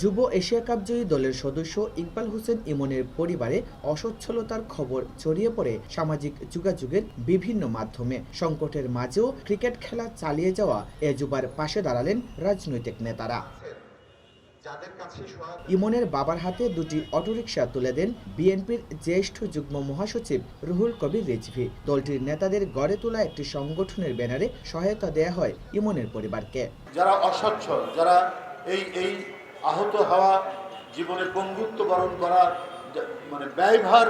যুব Asia cup জয়ী দলের সদস্য ইকবাল হোসেন ইমনের পরিবারে অসচ্ছলতার খবর ছড়িয়ে পড়ে সামাজিক যোগাযোগের বিভিন্ন মাধ্যমে। সংকটের মাঝেও ক্রিকেট খেলা চালিয়ে যাওয়া এ যুবার পাশে দাঁড়ালেন রাজনৈতিক নেতারা। ইমনের বাবার হাতে দুটি অটোরিকশা তুলে দেন বিএনপির জ্যেষ্ঠ যুগ্ম মহাসচিব রুহুল কবির রিজভী। দলটির নেতাদের গড়ে তোলা একটি সংগঠনের ব্যানারে সহায়তা দেয়া হয় ইমনের পরিবারকে। যারা অসচ্ছল, যারা এই আহত হওয়া, জীবনে পঙ্গুত্ব বরণ করা, মানে ব্যয়ভার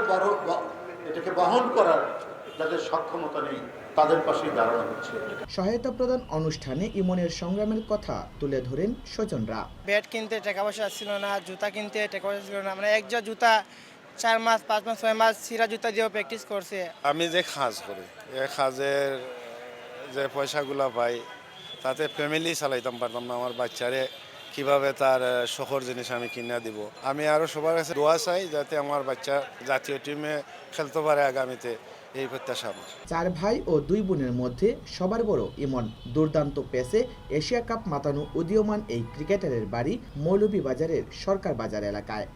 এটাকে বহন করার যাদের সক্ষমতা নেই, তাদের পাশেই দাঁড়ানো হচ্ছে। সহায়তা প্রদান অনুষ্ঠানে ইমনের সংগ্রামের কথা তুলে ধরেন স্বজনরা। ব্যাট কিনতে টাকা পয়সা ছিল না, জুতা কিনতে টাকা পয়সা ছিল না, মানে একজোড়া জুতা 4 মাস 5 মাস 6 মাস ছিঁড়া জুতা দিয়েও প্র্যাকটিস করছে। আমি যে কাজ করি, এই কাজের যে পয়সাগুলো পাই তাতে ফ্যামিলি চালাইতাম পারতাম না। আমার বাচ্চারে কিভাবে তার শখের জিনিস আমি কিনে দিব। আমি আরও সবার কাছে দোয়া চাই যাতে আমার বাচ্চা জাতীয় টিমে খেলতে পারে আগামীতে, এই প্রত্যাশা আমার। 4 ভাই ও 2 বোনের মধ্যে সবার বড় ইমন। দুর্দান্ত পেসে এশিয়া কাপ মাতানো উদীয়মান এই ক্রিকেটারের বাড়ি মৌলভীবাজারের সরকার বাজার এলাকায়।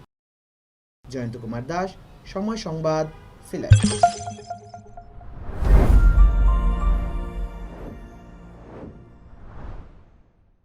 জয়ন্ত কুমার দাস, সময় সংবাদ, সিলেট।